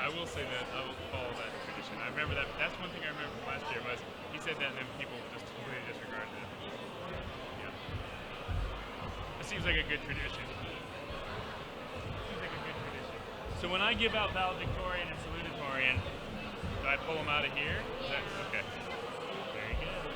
I will say that I will follow that tradition. I remember that. That's one thing I remember from last year was he said that, and then people just completely disregarded it. Yeah. It seems like a good tradition. Seems like a good tradition. So when I give out valedictorian and salutatorian, do I pull them out of here? Is that okay? Very good.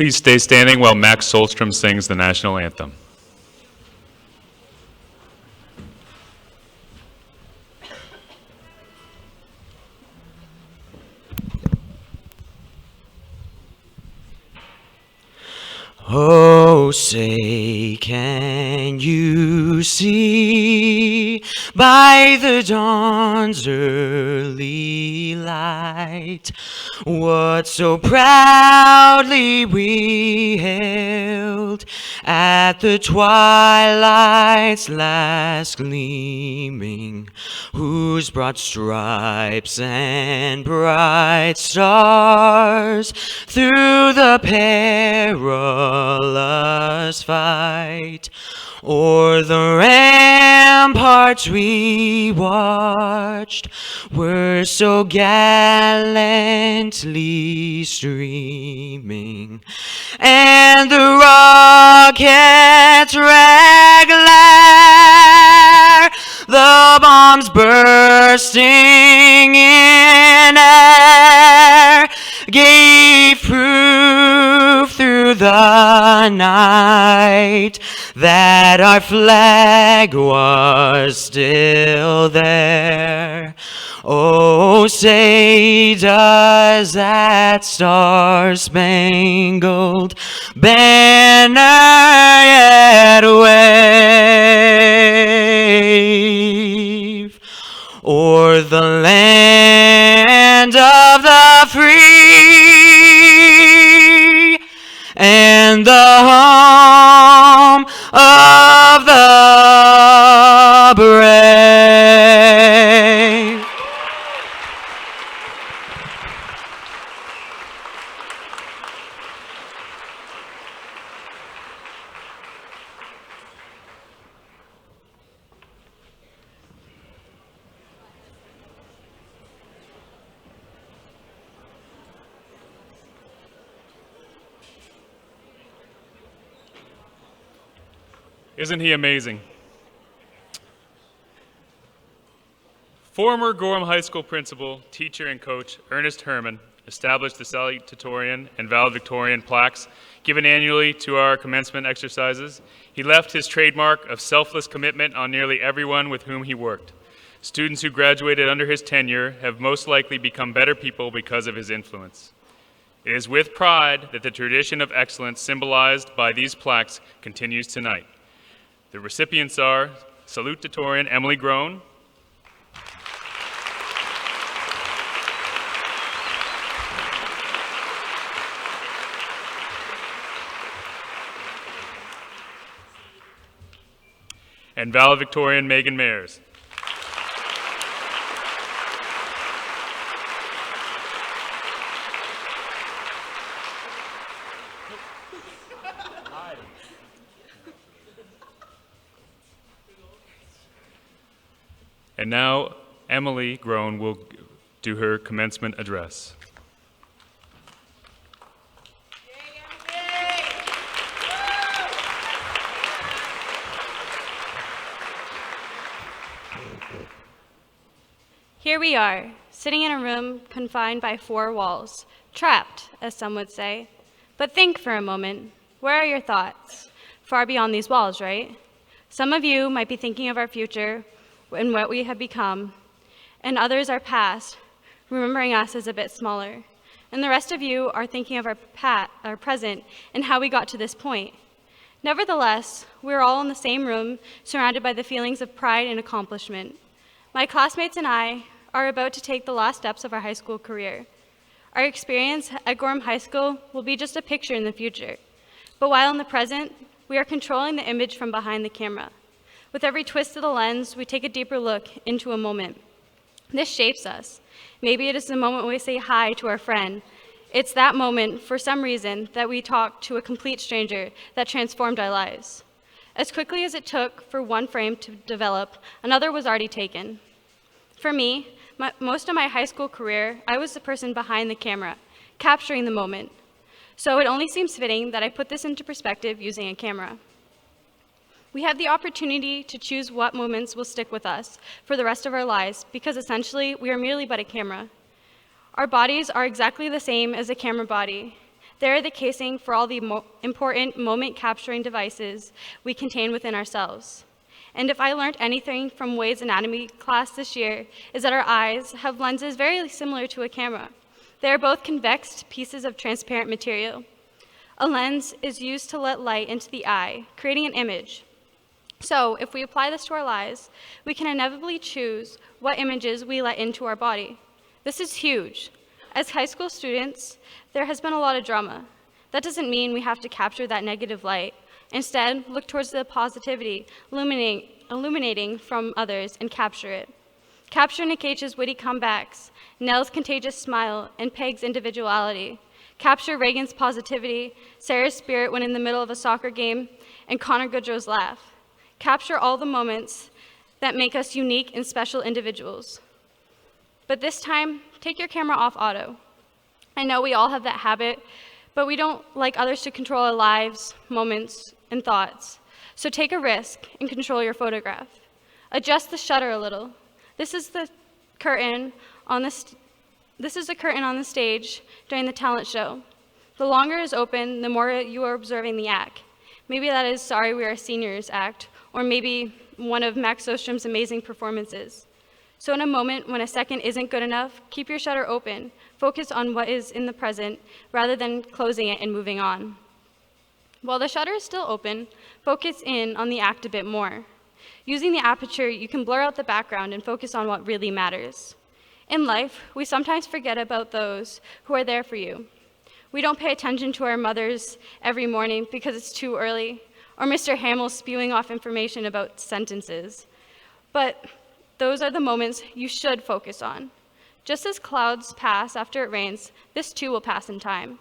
Please stay standing while Max Solstrom sings the national anthem. Oh, say, can you see by the dawn's early light what so proudly we hailed at the twilight's last gleaming, whose broad stripes and bright stars through the perilous fight o'er the ramparts we watched were so gallantly streaming, and the rocket's red glare, the bombs bursting in air, gave proof through the night that our flag was still there. Oh, say, does that star-spangled banner yet wave o'er the land of the free and the home of the brave? Isn't he amazing? Former Gorham High School principal, teacher, and coach Ernest Herman established the salutatorian and valedictorian plaques given annually to our commencement exercises. He left his trademark of selfless commitment on nearly everyone with whom he worked. Students who graduated under his tenure have most likely become better people because of his influence. It is with pride that the tradition of excellence symbolized by these plaques continues tonight. The recipients are salutatorian Emily Groan, and valedictorian Megan Mayers. And now, Emily Groan will do her commencement address. Here we are, sitting in a room confined by four walls, trapped, as some would say. But think for a moment, where are your thoughts? Far beyond these walls, right? Some of you might be thinking of our future and what we have become, and others our past, remembering us as a bit smaller. And the rest of you are thinking of our present and how we got to this point. Nevertheless, we're all in the same room, surrounded by the feelings of pride and accomplishment. My classmates and I are about to take the last steps of our high school career. Our experience at Gorham High School will be just a picture in the future. But while in the present, we are controlling the image from behind the camera. With every twist of the lens, we take a deeper look into a moment. This shapes us. Maybe it is the moment we say hi to our friend. It's that moment, for some reason, that we talk to a complete stranger that transformed our lives. As quickly as it took for one frame to develop, another was already taken. For me, most of my high school career, I was the person behind the camera, capturing the moment. So it only seems fitting that I put this into perspective using a camera. We have the opportunity to choose what moments will stick with us for the rest of our lives, because essentially we are merely but a camera. Our bodies are exactly the same as a camera body. They're the casing for all the important moment-capturing devices we contain within ourselves. And if I learned anything from Wade's anatomy class this year, is that our eyes have lenses very similar to a camera. They are both convex pieces of transparent material. A lens is used to let light into the eye, creating an image. So if we apply this to our lives, we can inevitably choose what images we let into our body. This is huge. As high school students, there has been a lot of drama. That doesn't mean we have to capture that negative light. Instead, look towards the positivity illuminating from others and capture it. Capture Nick H's witty comebacks, Nell's contagious smile, and Peg's individuality. Capture Reagan's positivity, Sarah's spirit when in the middle of a soccer game, and Connor Goodrow's laugh. Capture all the moments that make us unique and special individuals. But this time, take your camera off auto. I know we all have that habit, but we don't like others to control our lives, moments, and thoughts. So take a risk and control your photograph. Adjust the shutter a little. This is the curtain on the stage during the talent show. The longer it is open, the more you are observing the act. Maybe that is Sorry We Are Seniors act, or maybe one of Max Ostrom's amazing performances. So in a moment when a second isn't good enough, keep your shutter open. Focus on what is in the present rather than closing it and moving on. While the shutter is still open, focus in on the act a bit more. Using the aperture, you can blur out the background and focus on what really matters. In life, we sometimes forget about those who are there for you. We don't pay attention to our mothers every morning because it's too early, or Mr. Hamill spewing off information about sentences. But those are the moments you should focus on. Just as clouds pass after it rains, this too will pass in time.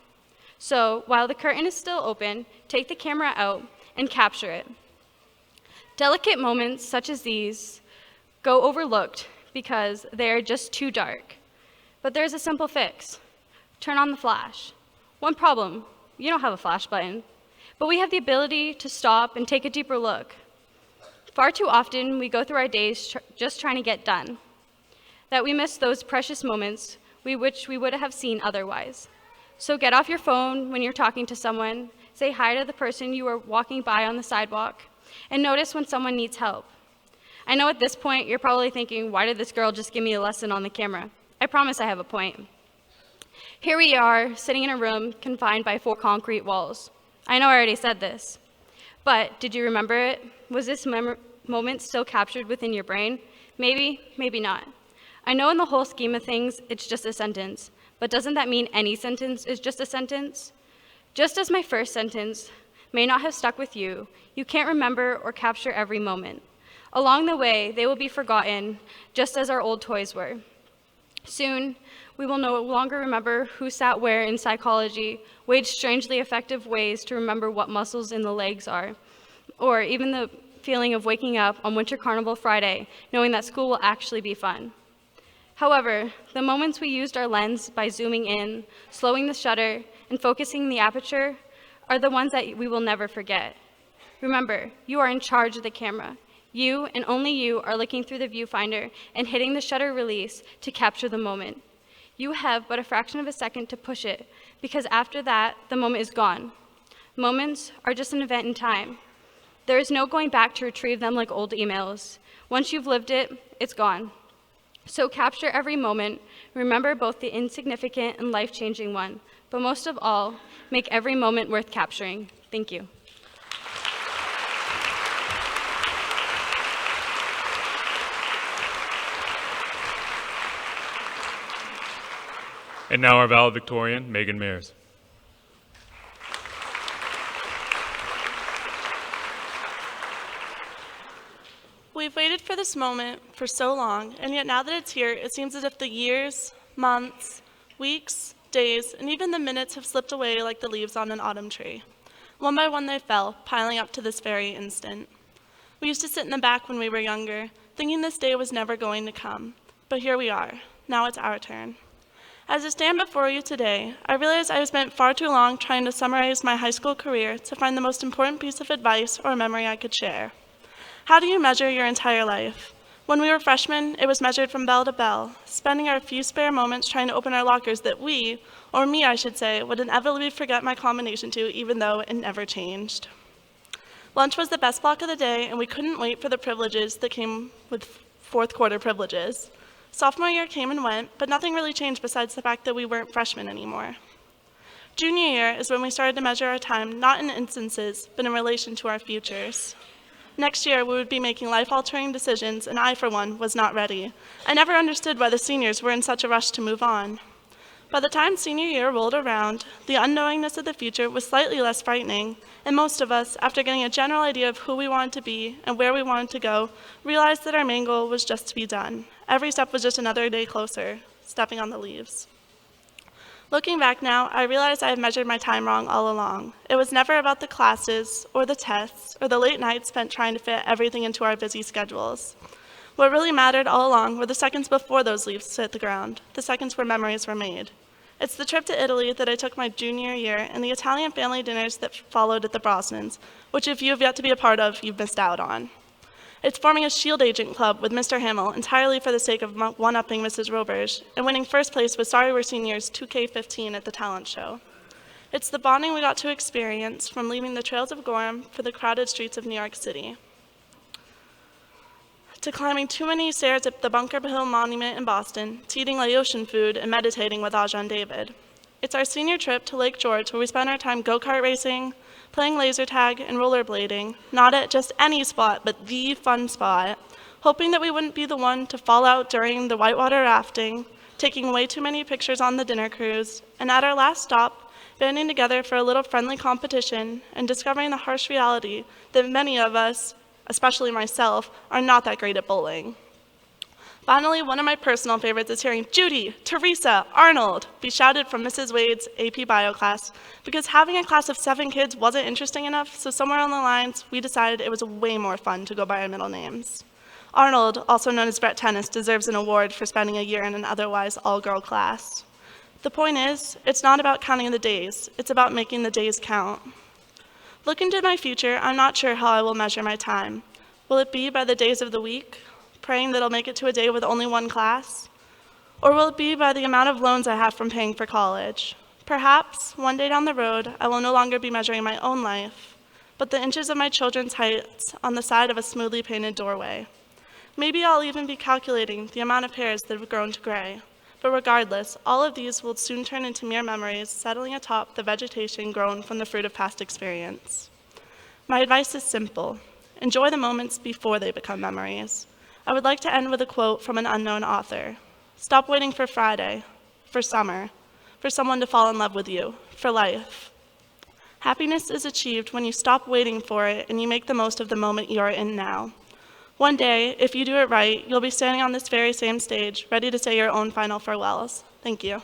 So while the curtain is still open, take the camera out and capture it. Delicate moments such as these go overlooked because they are just too dark. But there's a simple fix. Turn on the flash. One problem, you don't have a flash button, but we have the ability to stop and take a deeper look. Far too often, we go through our days just trying to get done, that we miss those precious moments which we would have seen otherwise. So get off your phone when you're talking to someone, say hi to the person you are walking by on the sidewalk, and notice when someone needs help. I know at this point, you're probably thinking, why did this girl just give me a lesson on the camera? I promise I have a point. Here we are, sitting in a room confined by 4 concrete walls. I know I already said this, but did you remember it? Was this moment still captured within your brain? Maybe, maybe not. I know in the whole scheme of things, it's just a sentence, but doesn't that mean any sentence is just a sentence? Just as my first sentence may not have stuck with you, you can't remember or capture every moment. Along the way, they will be forgotten, just as our old toys were. Soon, we will no longer remember who sat where in psychology, Wade's strangely effective ways to remember what muscles in the legs are, or even the feeling of waking up on Winter Carnival Friday, knowing that school will actually be fun. However, the moments we used our lens by zooming in, slowing the shutter, and focusing the aperture are the ones that we will never forget. Remember, you are in charge of the camera. You, and only you, are looking through the viewfinder and hitting the shutter release to capture the moment. You have but a fraction of a second to push it, because after that, the moment is gone. Moments are just an event in time. There is no going back to retrieve them like old emails. Once you've lived it, it's gone. So capture every moment, remember both the insignificant and life-changing one, but most of all, make every moment worth capturing. Thank you. And now our valedictorian, Megan Mayers. We've waited for this moment for so long, and yet now that it's here, it seems as if the years, months, weeks, days, and even the minutes have slipped away like the leaves on an autumn tree. One by one they fell, piling up to this very instant. We used to sit in the back when we were younger, thinking this day was never going to come. But here we are. Now it's our turn. As I stand before you today, I realize I have spent far too long trying to summarize my high school career to find the most important piece of advice or memory I could share. How do you measure your entire life? When we were freshmen, it was measured from bell to bell, spending our few spare moments trying to open our lockers that we, or me I should say, would inevitably forget my combination to, even though it never changed. Lunch was the best block of the day, and we couldn't wait for the privileges that came with fourth quarter privileges. Sophomore year came and went, but nothing really changed besides the fact that we weren't freshmen anymore. Junior year is when we started to measure our time not in instances, but in relation to our futures. Next year, we would be making life-altering decisions, and I, for one, was not ready. I never understood why the seniors were in such a rush to move on. By the time senior year rolled around, the unknowingness of the future was slightly less frightening, and most of us, after getting a general idea of who we wanted to be and where we wanted to go, realized that our main goal was just to be done. Every step was just another day closer, stepping on the leaves. Looking back now, I realize I have measured my time wrong all along. It was never about the classes, or the tests, or the late nights spent trying to fit everything into our busy schedules. What really mattered all along were the seconds before those leaves hit the ground, the seconds where memories were made. It's the trip to Italy that I took my junior year and the Italian family dinners that followed at the Brosnans, which if you have yet to be a part of, you've missed out on. It's forming a shield agent club with Mr. Hamill entirely for the sake of one-upping Mrs. Roberge, and winning first place with Sorry We're Seniors 2K15 at the talent show. It's the bonding we got to experience from leaving the trails of Gorham for the crowded streets of New York City, to climbing too many stairs at the Bunker Hill Monument in Boston, to eating Laotian food and meditating with Ajahn David. It's our senior trip to Lake George where we spend our time go-kart racing, playing laser tag, and rollerblading, not at just any spot, but the fun spot, hoping that we wouldn't be the one to fall out during the whitewater rafting, taking way too many pictures on the dinner cruise, and at our last stop, banding together for a little friendly competition and discovering the harsh reality that many of us, especially myself, are not that great at bowling. Finally, one of my personal favorites is hearing Judy, Teresa, Arnold be shouted from Mrs. Wade's AP Bio class, because having a class of 7 kids wasn't interesting enough, so somewhere on the lines, we decided it was way more fun to go by our middle names. Arnold, also known as Brett Tennis, deserves an award for spending a year in an otherwise all-girl class. The point is, it's not about counting the days, it's about making the days count. Looking to my future, I'm not sure how I will measure my time. Will it be by the days of the week, praying that I'll make it to a day with only one class? Or will it be by the amount of loans I have from paying for college? Perhaps, one day down the road, I will no longer be measuring my own life, but the inches of my children's heights on the side of a smoothly painted doorway. Maybe I'll even be calculating the amount of hairs that have grown to gray. But regardless, all of these will soon turn into mere memories settling atop the vegetation grown from the fruit of past experience. My advice is simple. Enjoy the moments before they become memories. I would like to end with a quote from an unknown author. Stop waiting for Friday, for summer, for someone to fall in love with you, for life. Happiness is achieved when you stop waiting for it and you make the most of the moment you are in now. One day, if you do it right, you'll be standing on this very same stage, ready to say your own final farewells. Thank you.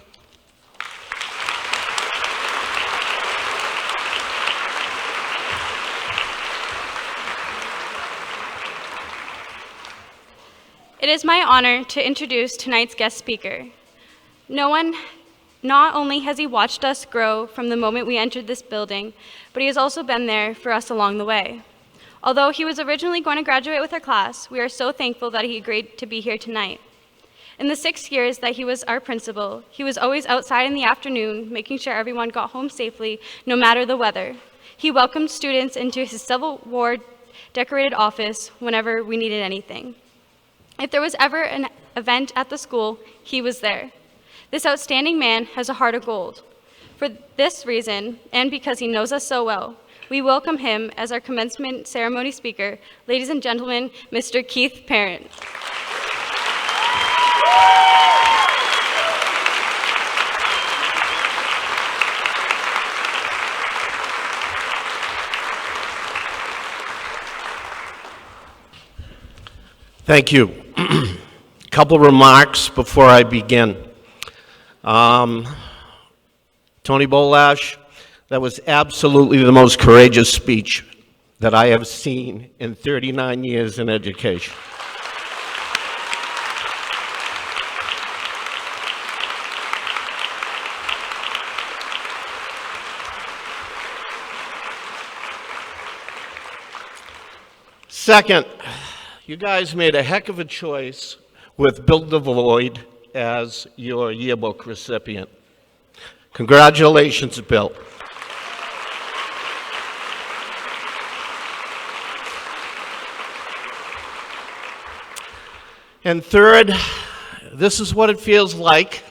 It is my honor to introduce tonight's guest speaker. Not only has he watched us grow from the moment we entered this building, but he has also been there for us along the way. Although he was originally going to graduate with our class, we are so thankful that he agreed to be here tonight. In the 6 years that he was our principal, he was always outside in the afternoon, making sure everyone got home safely, no matter the weather. He welcomed students into his Civil War decorated office whenever we needed anything. If there was ever an event at the school, he was there. This outstanding man has a heart of gold. For this reason, and because he knows us so well, we welcome him as our commencement ceremony speaker. Ladies and gentlemen, Mr. Keith Parent. Thank you. A couple remarks before I begin. Tony Bolash, that was absolutely the most courageous speech that I have seen in 39 years in education. Second, You guys made a heck of a choice with Bill DeVoid as your yearbook recipient. Congratulations, Bill. And third, this is what it feels like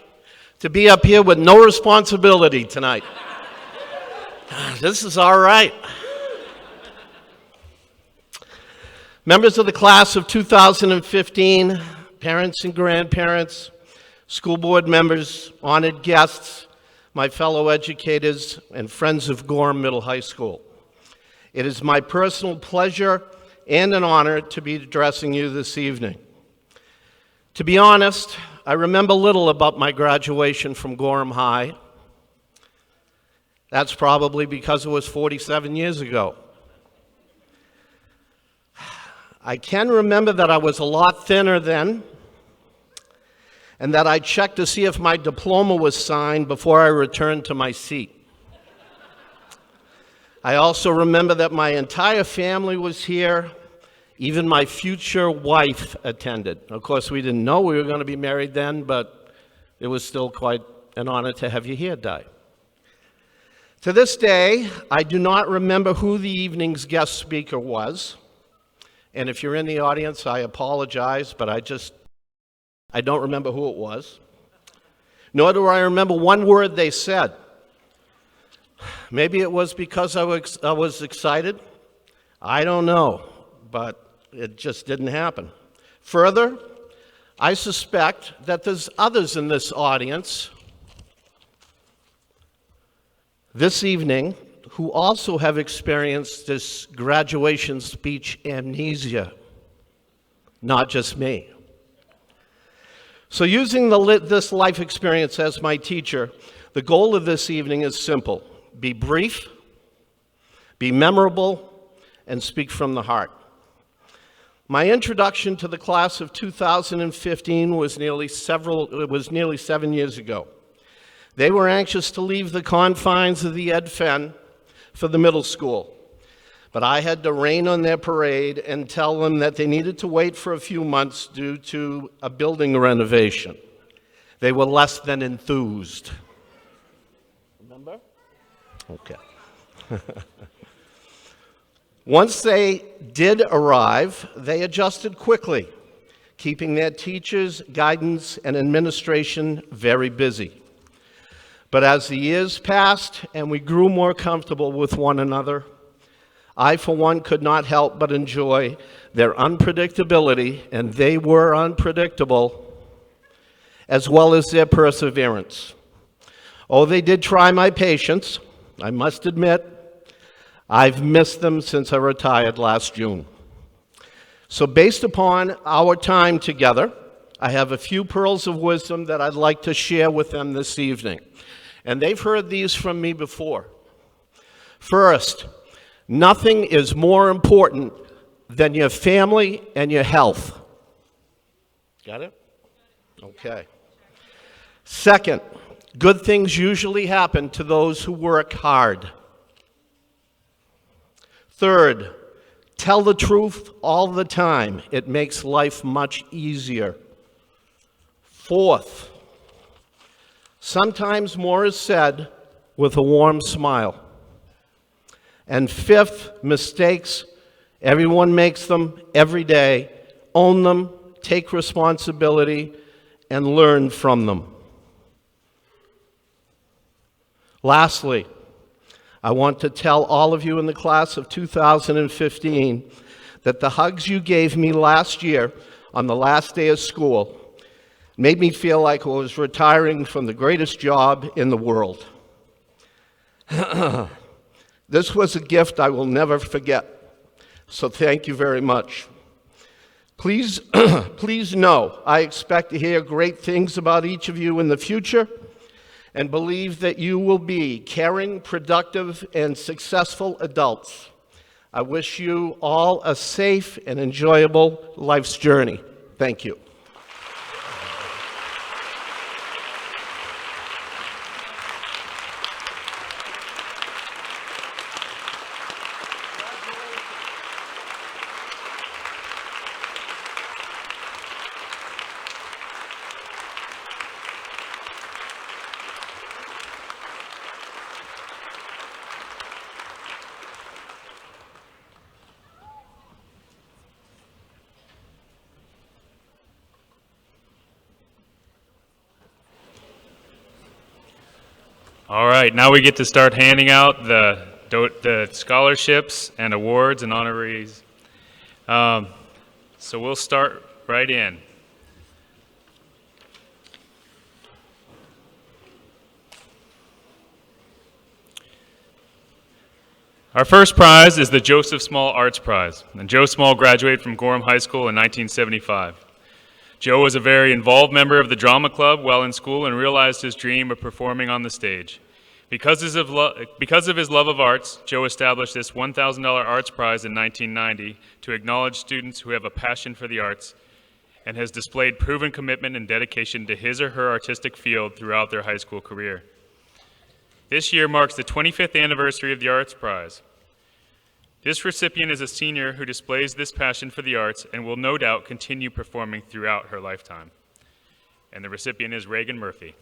to be up here with no responsibility tonight. This is all right. Members of the class of 2015, parents and grandparents, school board members, honored guests, my fellow educators, and friends of Gorham Middle High School. It is my personal pleasure and an honor to be addressing you this evening. To be honest, I remember little about my graduation from Gorham High. That's probably because it was 47 years ago. I can remember that I was a lot thinner then, and that I checked to see if my diploma was signed before I returned to my seat. I also remember that my entire family was here. Even my future wife attended. Of course, we didn't know we were going to be married then, but it was still quite an honor to have you here, Di. To this day, I do not remember who the evening's guest speaker was. And if you're in the audience, I apologize, but I don't remember who it was. Nor do I remember one word they said. Maybe it was because I was excited. I don't know, but it just didn't happen. Further, I suspect that there's others in this audience this evening who also have experienced this graduation speech amnesia, not just me. So using this life experience as my teacher, the goal of this evening is simple. Be brief, be memorable, and speak from the heart. My introduction to the class of 2015 was nearly 7 years ago. They were anxious to leave the confines of the Ed Fen for the middle school, but I had to rain on their parade and tell them that they needed to wait for a few months due to a building renovation. They were less than enthused. Remember? Okay. Once they did arrive, they adjusted quickly, keeping their teachers, guidance, and administration very busy. But as the years passed and we grew more comfortable with one another, I, for one, could not help but enjoy their unpredictability, and they were unpredictable, as well as their perseverance. Oh, they did try my patience, I must admit. I've missed them since I retired last June. So based upon our time together, I have a few pearls of wisdom that I'd like to share with them this evening. And they've heard these from me before. First, nothing is more important than your family and your health. Got it? Okay. Second, good things usually happen to those who work hard. Third, tell the truth all the time. It makes life much easier. Fourth, sometimes more is said with a warm smile. And fifth, mistakes, everyone makes them every day. Own them, take responsibility, and learn from them. Lastly, I want to tell all of you in the class of 2015 that the hugs you gave me last year on the last day of school made me feel like I was retiring from the greatest job in the world. This was a gift I will never forget, so thank you very much. Please, please know I expect to hear great things about each of you in the future, and believe that you will be caring, productive, and successful adults. I wish you all a safe and enjoyable life's journey. Thank you. All right, now we get to start handing out the scholarships and awards and honorees. So we'll start right in. Our first prize is the Joseph Small Arts Prize, and Joe Small graduated from Gorham High School in 1975. Joe was a very involved member of the drama club while in school and realized his dream of performing on the stage. Because of his love of arts, Joe established this $1,000 Arts Prize in 1990 to acknowledge students who have a passion for the arts and has displayed proven commitment and dedication to his or her artistic field throughout their high school career. This year marks the 25th anniversary of the Arts Prize. This recipient is a senior who displays this passion for the arts and will no doubt continue performing throughout her lifetime. And the recipient is Reagan Murphy.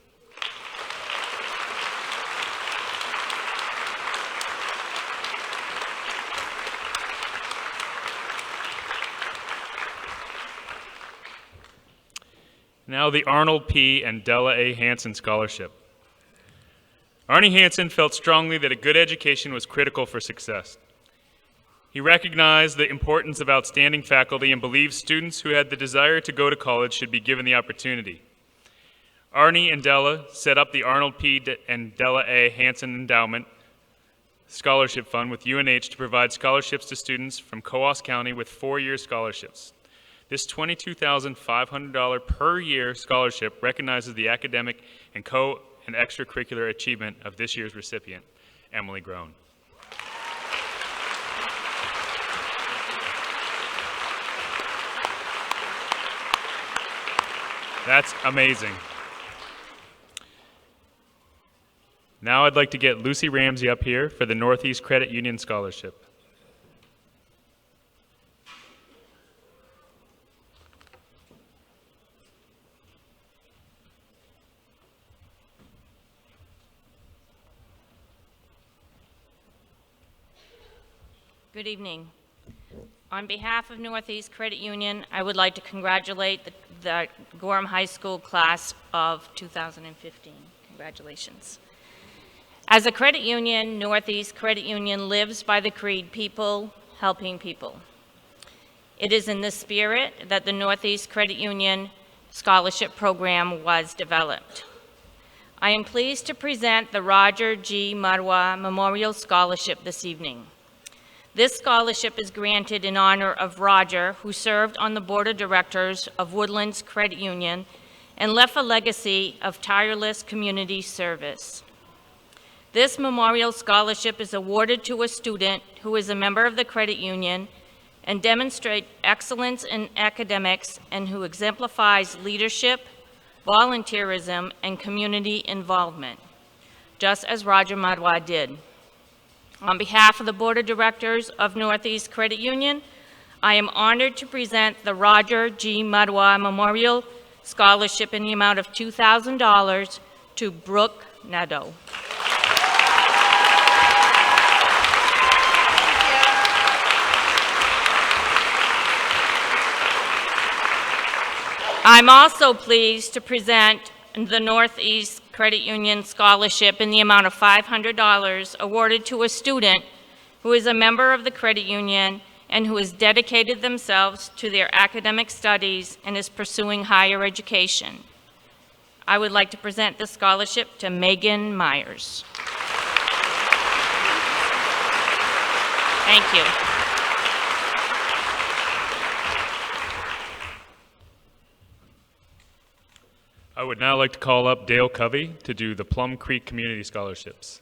Now the Arnold P. and Della A. Hansen Scholarship. Arnie Hansen felt strongly that a good education was critical for success. He recognized the importance of outstanding faculty and believed students who had the desire to go to college should be given the opportunity. Arnie and Della set up the Arnold P. and Della A. Hansen Endowment Scholarship Fund with UNH to provide scholarships to students from Coos County with 4-year scholarships. This $22,500 per year scholarship recognizes the academic and and extracurricular achievement of this year's recipient, Emily Groen. That's amazing. Now I'd like to get Lucy Ramsey up here for the Northeast Credit Union Scholarship. Good evening. On behalf of Northeast Credit Union, I would like to congratulate the Gorham High School class of 2015. Congratulations. As a credit union, Northeast Credit Union lives by the creed, people helping people. It is in this spirit that the Northeast Credit Union Scholarship Program was developed. I am pleased to present the Roger G. Marwa Memorial Scholarship this evening. This scholarship is granted in honor of Roger, who served on the board of directors of Woodlands Credit Union and left a legacy of tireless community service. This memorial scholarship is awarded to a student who is a member of the credit union and demonstrates excellence in academics and who exemplifies leadership, volunteerism, and community involvement, just as Roger Madwa did. On behalf of the Board of Directors of Northeast Credit Union, I am honored to present the Roger G. Madwa Memorial Scholarship in the amount of $2,000 to Brooke Nadeau. I'm also pleased to present the Northeast Credit Union Scholarship in the amount of $500 awarded to a student who is a member of the credit union and who has dedicated themselves to their academic studies and is pursuing higher education. I would like to present this scholarship to Megan Myers. Thank you. I would now like to call up Dale Covey to do the Plum Creek Community Scholarships.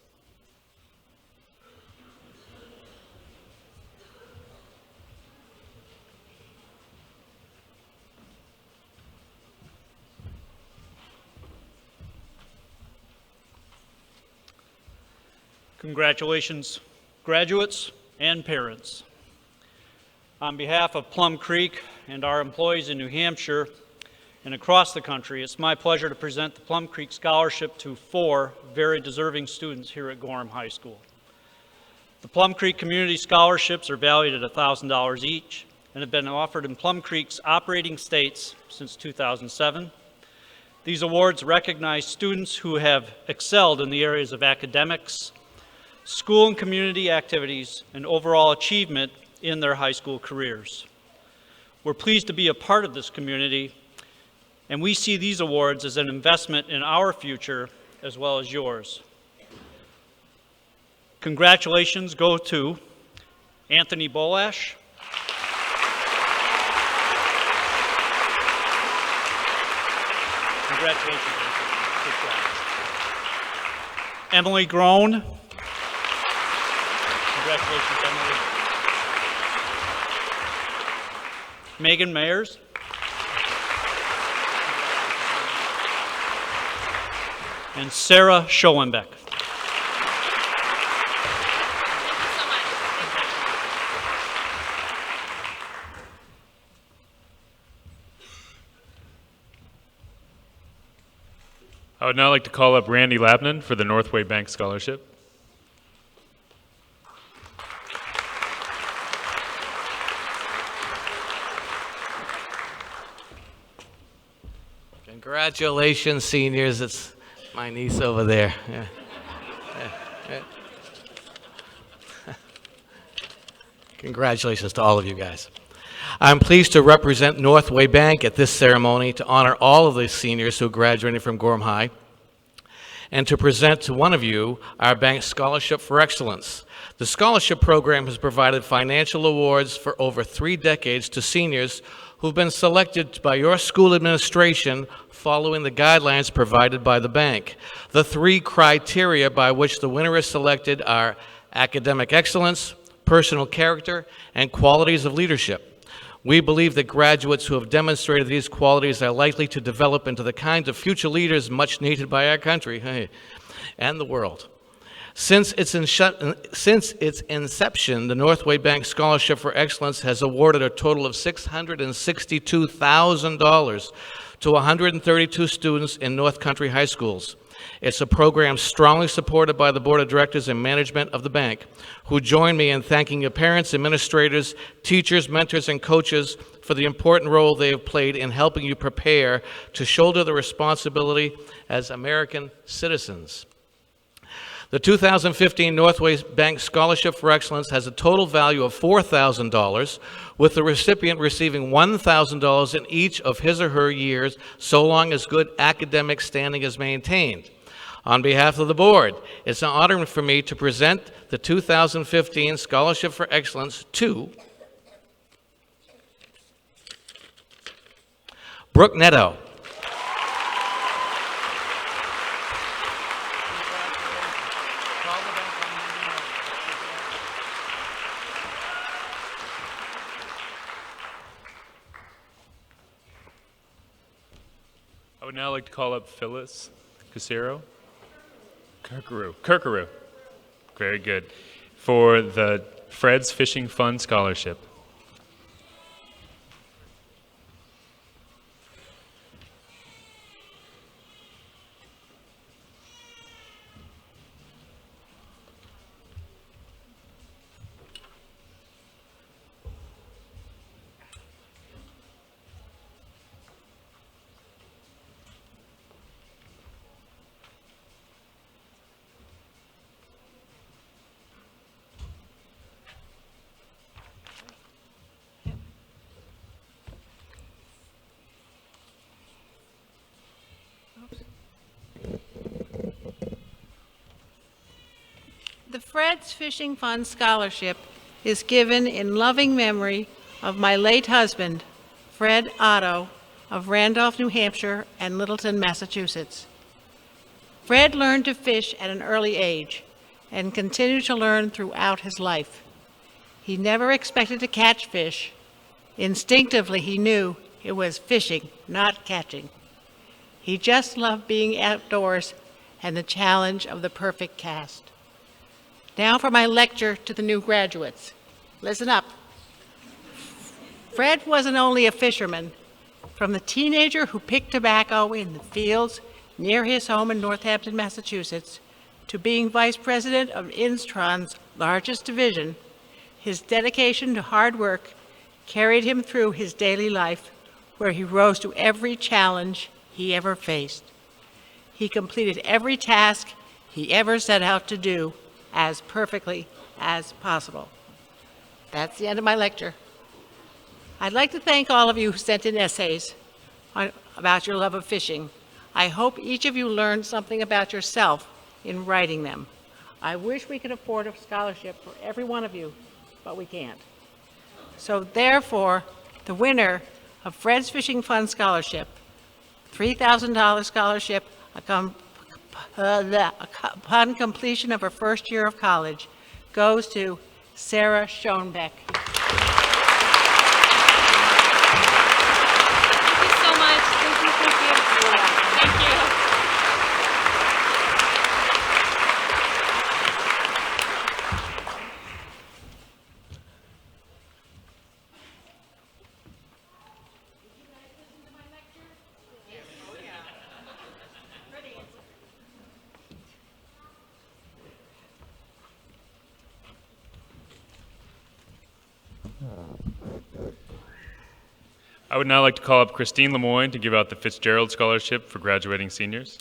Congratulations, graduates and parents. On behalf of Plum Creek and our employees in New Hampshire and across the country, it's my pleasure to present the Plum Creek Scholarship to 4 very deserving students here at Gorham High School. The Plum Creek Community Scholarships are valued at $1,000 each and have been offered in Plum Creek's operating states since 2007. These awards recognize students who have excelled in the areas of academics, school and community activities, and overall achievement in their high school careers. We're pleased to be a part of this community, and we see these awards as an investment in our future as well as yours. Congratulations go to Anthony Bolash, congratulations, Anthony. Good job. Emily Groan, congratulations, Emily. Megan Mayers, and Sarah Schoenbeck. I would now like to call up Randy Labnan for the Northway Bank Scholarship. Congratulations, seniors. It's my niece over there. Yeah. Congratulations to all of you guys. I'm pleased to represent Northway Bank at this ceremony to honor all of the seniors who graduated from Gorham High and to present to one of you our bank's Scholarship for Excellence. The scholarship program has provided financial awards for over 3 decades to seniors who've been selected by your school administration following the guidelines provided by the bank. The 3 criteria by which the winner is selected are academic excellence, personal character, and qualities of leadership. We believe that graduates who have demonstrated these qualities are likely to develop into the kinds of future leaders much needed by our country and the world. Since its inception, the Northway Bank Scholarship for Excellence has awarded a total of $662,000 to 132 students in North Country high schools. It's a program strongly supported by the Board of Directors and management of the bank, who join me in thanking your parents, administrators, teachers, mentors, and coaches for the important role they have played in helping you prepare to shoulder the responsibility as American citizens. The 2015 Northway Bank Scholarship for Excellence has a total value of $4,000, with the recipient receiving $1,000 in each of his or her years, so long as good academic standing is maintained. On behalf of the board, it's an honor for me to present the 2015 Scholarship for Excellence to Brooke Netto. I would now like to call up Phyllis Casero. Kirkaroo. Very good. For the Fred's Fishing Fund Scholarship. The Fred's Fishing Fund Scholarship is given in loving memory of my late husband, Fred Otto, of Randolph, New Hampshire, and Littleton, Massachusetts. Fred learned to fish at an early age and continued to learn throughout his life. He never expected to catch fish. Instinctively, he knew it was fishing, not catching. He just loved being outdoors and the challenge of the perfect cast. Now for my lecture to the new graduates. Listen up. Fred wasn't only a fisherman. From the teenager who picked tobacco in the fields near his home in Northampton, Massachusetts, to being vice president of Instron's largest division, his dedication to hard work carried him through his daily life, where he rose to every challenge he ever faced. He completed every task he ever set out to do as perfectly as possible. That's the end of my lecture. I'd like to thank all of you who sent in essays about your love of fishing. I hope each of you learned something about yourself in writing them. I wish we could afford a scholarship for every one of you, but we can't. So therefore, the winner of Fred's Fishing Fund Scholarship, $3,000 scholarship upon completion of her first year of college, goes to Sarah Schoenbeck. Thank you so much. Thank you. Thank you. I would now like to call up Christine Lemoyne to give out the Fitzgerald Scholarship for graduating seniors.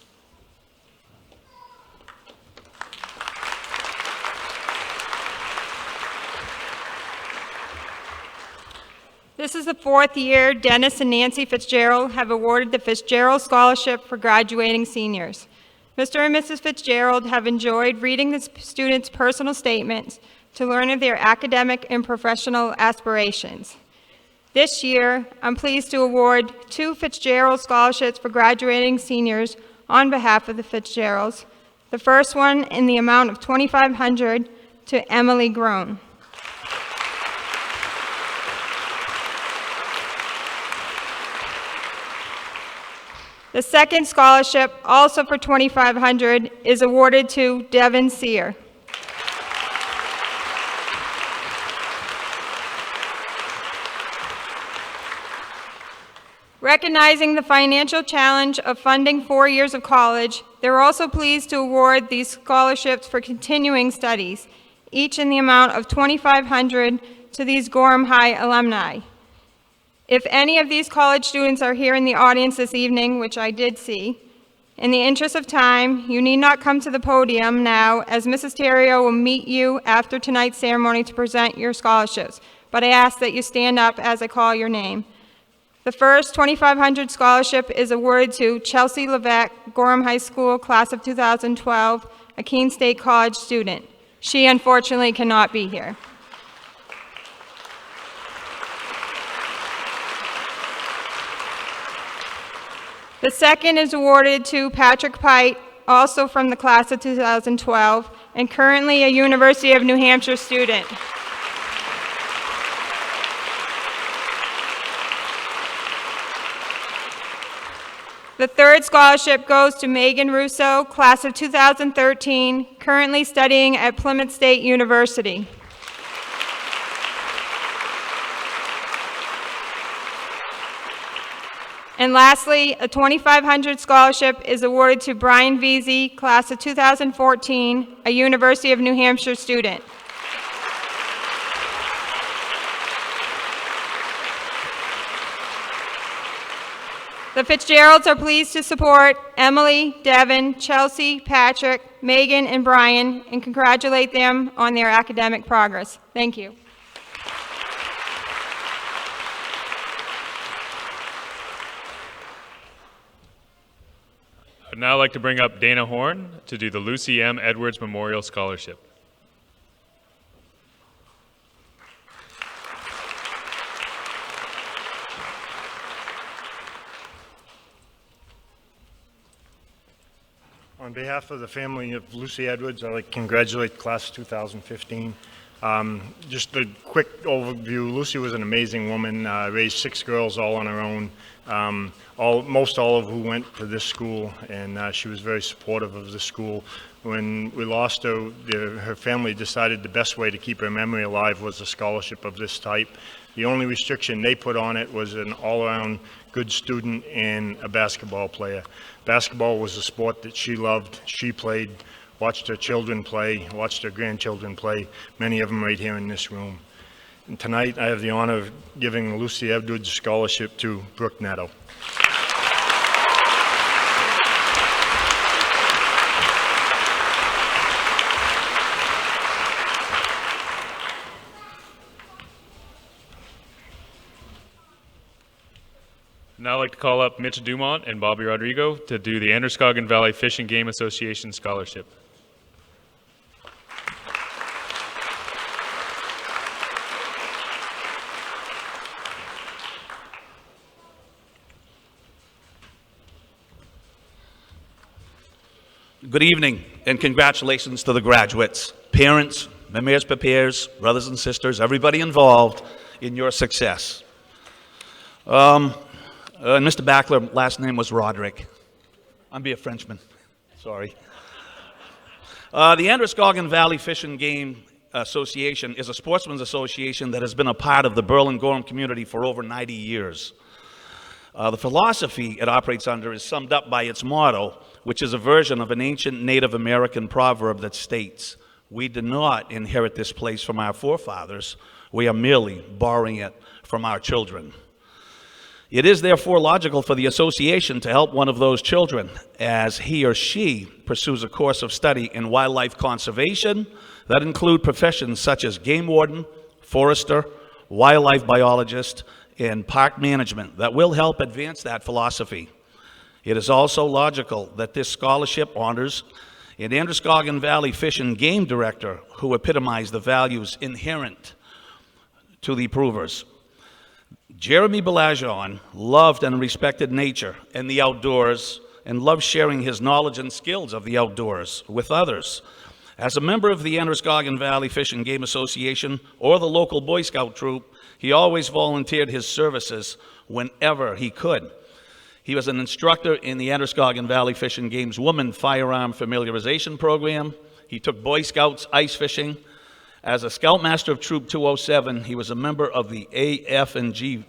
This is the fourth year Dennis and Nancy Fitzgerald have awarded the Fitzgerald Scholarship for graduating seniors. Mr. and Mrs. Fitzgerald have enjoyed reading the students' personal statements to learn of their academic and professional aspirations. This year, I'm pleased to award 2 Fitzgerald Scholarships for graduating seniors on behalf of the Fitzgeralds. The first one in the amount of $2,500 to Emily Groen. The second scholarship, also for $2,500, is awarded to Devin Sear. Recognizing the financial challenge of funding 4 years of college, they're also pleased to award these scholarships for continuing studies, each in the amount of $2,500 to these Gorham High alumni. If any of these college students are here in the audience this evening, which I did see, in the interest of time, you need not come to the podium now, as Mrs. Terrio will meet you after tonight's ceremony to present your scholarships, but I ask that you stand up as I call your name. The first $2,500 scholarship is awarded to Chelsea Levesque, Gorham High School, class of 2012, a Keene State College student. She unfortunately cannot be here. The second is awarded to Patrick Pite, also from the class of 2012, and currently a University of New Hampshire student. The third scholarship goes to Megan Russo, class of 2013, currently studying at Plymouth State University. And lastly, a $2,500 scholarship is awarded to Brian Veazey, class of 2014, a University of New Hampshire student. The Fitzgeralds are pleased to support Emily, Devin, Chelsea, Patrick, Megan, and Brian, and congratulate them on their academic progress. Thank you. I'd now like to bring up Dana Horn to do the Lucy M. Edwards Memorial Scholarship. On behalf of the family of Lucy Edwards, I'd like to congratulate class 2015. Just a quick overview. Lucy was an amazing woman, raised 6 girls all on her own, most all of who went to this school, and she was very supportive of the school. When we lost her, her family decided the best way to keep her memory alive was a scholarship of this type. The only restriction they put on it was an all-around good student and a basketball player. Basketball was a sport that she loved. She played, watched her children play, watched her grandchildren play, many of them right here in this room. And tonight I have the honor of giving the Lucy Edwards Scholarship to Brooke Netto. now like to call up Mitch Dumont and Bobby Rodrigo to do the Androscoggin Valley Fish and Game Association Scholarship. Good evening, and congratulations to the graduates, parents, members, prepares, brothers and sisters, everybody involved in your success. Mr. Backler, last name was Roderick. I'm be a Frenchman, sorry. The Androscoggin Valley Fish and Game Association is a sportsman's association that has been a part of the Berlin-Gorham community for over 90 years. The philosophy it operates under is summed up by its motto, which is a version of an ancient Native American proverb that states, "We did not inherit this place from our forefathers, we are merely borrowing it from our children." It is therefore logical for the association to help one of those children as he or she pursues a course of study in wildlife conservation that include professions such as game warden, forester, wildlife biologist, and park management that will help advance that philosophy. It is also logical that this scholarship honors an Androscoggin Valley Fish and Game Director who epitomized the values inherent to the approvers. Jeremy Belajon loved and respected nature and the outdoors and loved sharing his knowledge and skills of the outdoors with others. As a member of the Androscoggin Valley Fish and Game Association or the local Boy Scout troop, he always volunteered his services whenever he could. He was an instructor in the Androscoggin Valley Fish and Game's Women Firearm Familiarization Program. He took Boy Scouts ice fishing. As a Scoutmaster of Troop 207, he was a member of the AF&G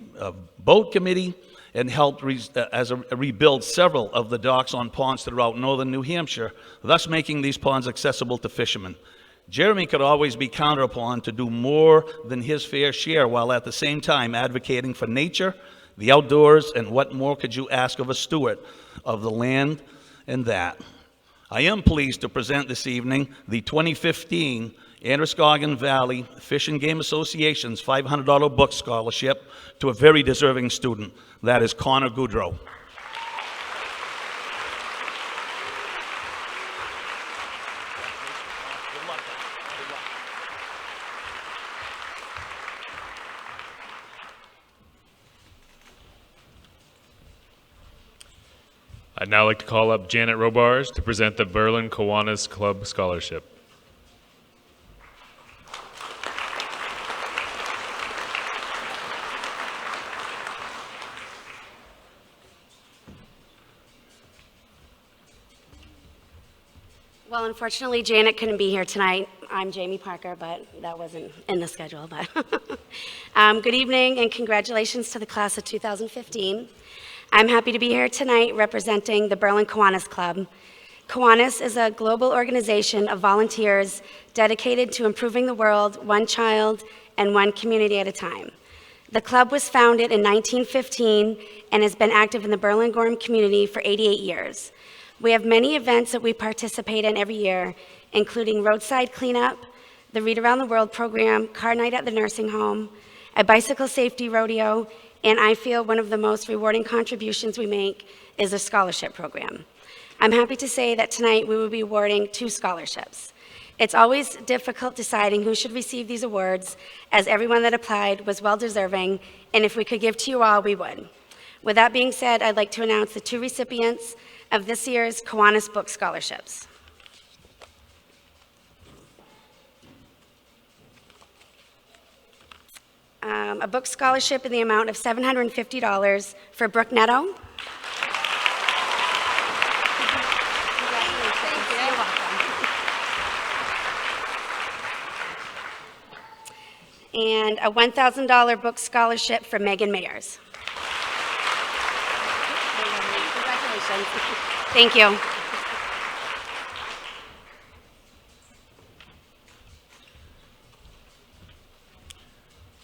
Boat Committee and helped rebuild several of the docks on ponds throughout northern New Hampshire, thus making these ponds accessible to fishermen. Jeremy could always be counted upon to do more than his fair share while at the same time advocating for nature, the outdoors, and what more could you ask of a steward of the land and that. I am pleased to present this evening the 2015 Androscoggin Valley Fish and Game Association's $500 book scholarship to a very deserving student. That is Connor Goudreau. I'd now like to call up Janet Robars to present the Berlin Kiwanis Club Scholarship. Well, unfortunately, Janet couldn't be here tonight. I'm Jamie Parker, but that wasn't in the schedule. But good evening and congratulations to the class of 2015. I'm happy to be here tonight representing the Berlin Kiwanis Club. Kiwanis is a global organization of volunteers dedicated to improving the world one child and one community at a time. The club was founded in 1915 and has been active in the Berlin-Gorham community for 88 years. We have many events that we participate in every year, including roadside cleanup, the Read Around the World program, car night at the nursing home, a bicycle safety rodeo, and I feel one of the most rewarding contributions we make is a scholarship program. I'm happy to say that tonight we will be awarding 2 scholarships. It's always difficult deciding who should receive these awards, as everyone that applied was well-deserving, and if we could give to you all, we would. With that being said, I'd like to announce the 2 recipients of this year's Kiwanis Book Scholarships. A book scholarship in the amount of $750 for Brooke Netto. And a $1,000 book scholarship for Megan Mayers. Congratulations. Thank you.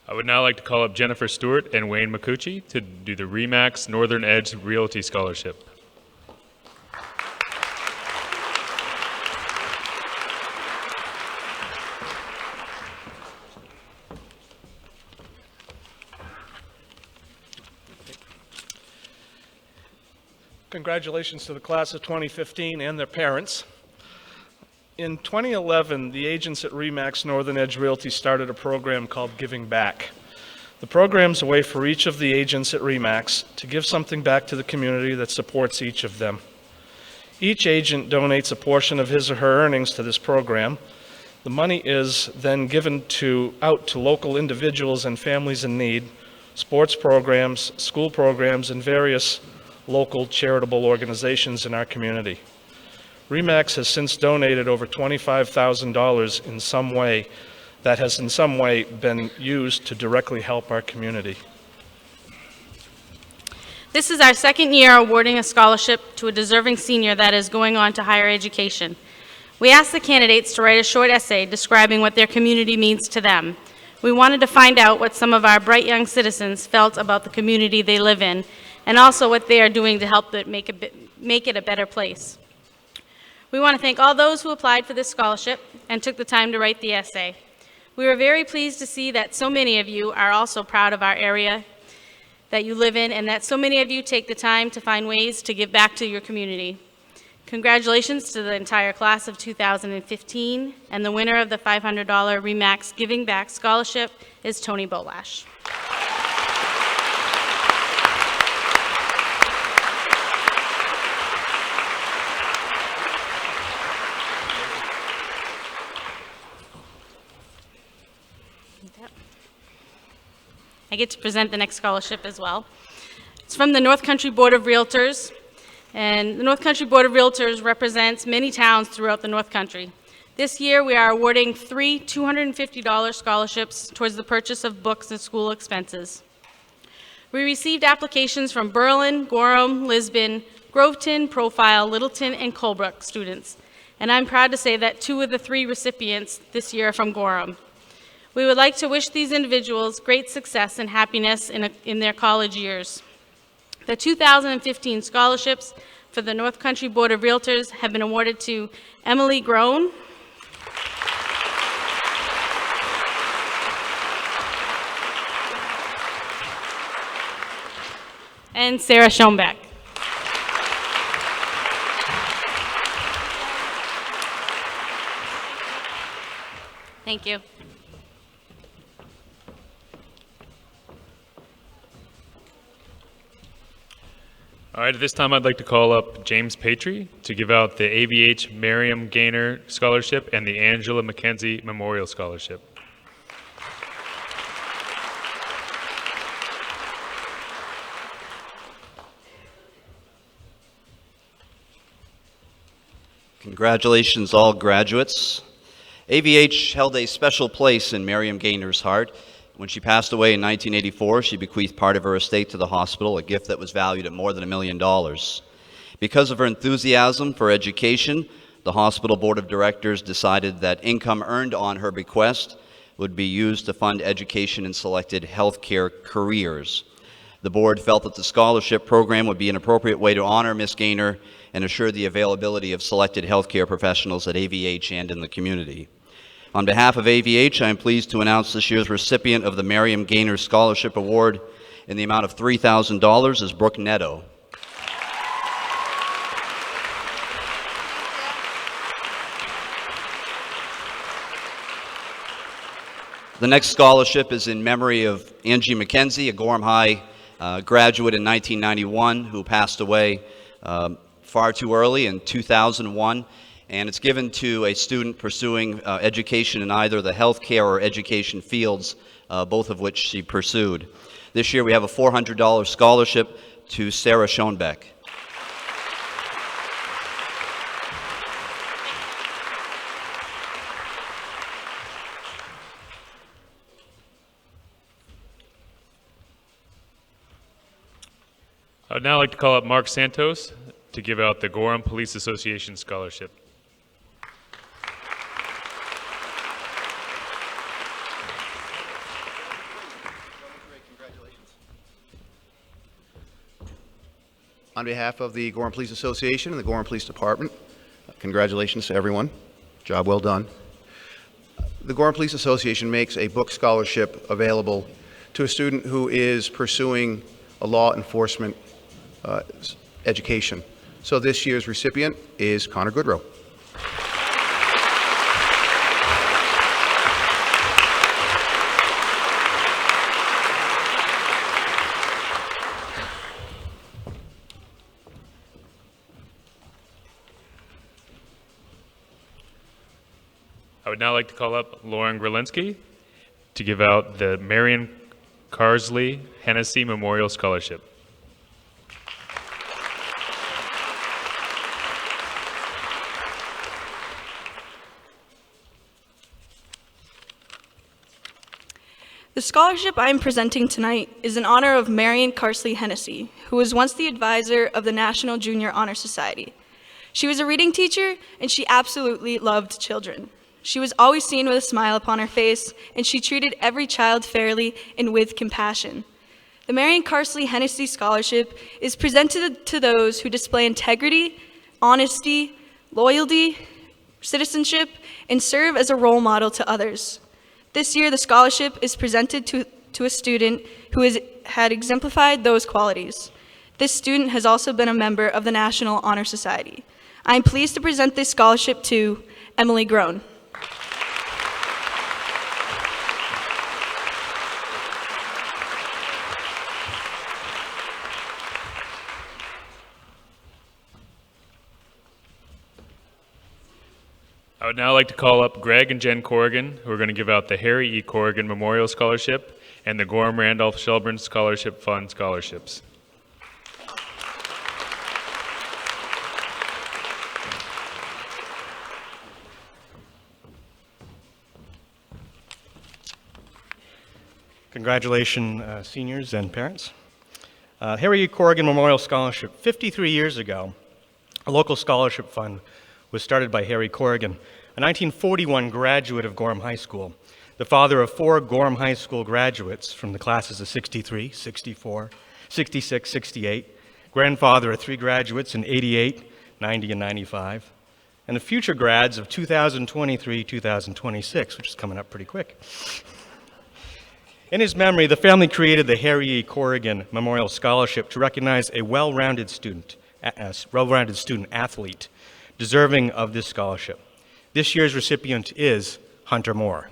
I would now like to call up Jennifer Stewart and Wayne McCucci to do the REMAX Northern Edge Realty Scholarship. Congratulations to the class of 2015 and their parents. In 2011, the agents at RE/MAX Northern Edge Realty started a program called Giving Back. The program's a way for each of the agents at RE/MAX to give something back to the community that supports each of them. Each agent donates a portion of his or her earnings to this program. The money is then given out to local individuals and families in need, sports programs, school programs, and various local charitable organizations in our community. RE/MAX has since donated over $25,000 in some way that has in some way been used to directly help our community. This is our second year awarding a scholarship to a deserving senior that is going on to higher education. We asked the candidates to write a short essay describing what their community means to them. We wanted to find out what some of our bright young citizens felt about the community they live in, and also what they are doing to help it make it a better place. We want to thank all those who applied for this scholarship and took the time to write the essay. We were very pleased to see that so many of you are also proud of our area that you live in, and that so many of you take the time to find ways to give back to your community. Congratulations to the entire class of 2015, and the winner of the $500 RE/MAX Giving Back Scholarship is Tony Bolash. I get to present the next scholarship as well. It's from the North Country Board of Realtors, and the North Country Board of Realtors represents many towns throughout the North Country. This year, we are awarding 3 $250 scholarships towards the purchase of books and school expenses. We received applications from Berlin, Gorham, Lisbon, Groveton, Profile, Littleton, and Colebrook students, and I'm proud to say that 2 of the 3 recipients this year are from Gorham. We would like to wish these individuals great success and happiness in their college years. The 2015 scholarships for the North Country Board of Realtors have been awarded to Emily Groen, and Sarah Schoenbeck. Thank you. All right, at this time I'd like to call up James Patry to give out the AVH Miriam Gaynor Scholarship and the Angela McKenzie Memorial Scholarship. Congratulations, all graduates. AVH held a special place in Miriam Gaynor's heart. When she passed away in 1984, she bequeathed part of her estate to the hospital, a gift that was valued at more than $1 million. Because of her enthusiasm for education, the hospital board of directors decided that income earned on her bequest would be used to fund education in selected healthcare careers. The board felt that the scholarship program would be an appropriate way to honor Ms. Gaynor and assure the availability of selected healthcare professionals at AVH and in the community. On behalf of AVH, I am pleased to announce this year's recipient of the Miriam Gaynor Scholarship Award in the amount of $3,000 is Brooke Netto. The next scholarship is in memory of Angie McKenzie, a Gorham High graduate in 1991 who passed away far too early in 2001. And it's given to a student pursuing education in either the healthcare or education fields, both of which she pursued. This year we have a $400 scholarship to Sarah Schoenbeck. I'd now like to call up Mark Santos to give out the Gorham Police Association Scholarship. On behalf of the Gorham Police Association and the Gorham Police Department, congratulations to everyone. Job well done. The Gorham Police Association makes a book scholarship available to a student who is pursuing a law enforcement education. So this year's recipient is Connor Goodrow. I would now like to call up Lauren Grelinski to give out the Marion Carsley Hennessy Memorial Scholarship. The scholarship I am presenting tonight is in honor of Marion Carsley Hennessy, who was once the advisor of the National Junior Honor Society. She was a reading teacher, and she absolutely loved children. She was always seen with a smile upon her face, and she treated every child fairly and with compassion. The Marion Carsley Hennessy Scholarship is presented to those who display integrity, honesty, loyalty, citizenship, and serve as a role model to others. This year, the scholarship is presented to a student who had exemplified those qualities. This student has also been a member of the National Honor Society. I am pleased to present this scholarship to Emily Groan. I would now like to call up Greg and Jen Corrigan, who are going to give out the Harry E. Corrigan Memorial Scholarship and the Gorham Randolph Shelburne Scholarship Fund scholarships. Congratulations, seniors and parents. Harry E. Corrigan Memorial Scholarship. 53 years ago, a local scholarship fund was started by Harry Corrigan, a 1941 graduate of Gorham High School, the father of 4 Gorham High School graduates from the classes of 63, 64, 66, 68, grandfather of 3 graduates in 88, 90, and 95, and the future grads of 2023, 2026, which is coming up pretty quick. In his memory, the family created the Harry E. Corrigan Memorial Scholarship to recognize a well-rounded student athlete deserving of this scholarship. This year's recipient is Hunter Moore.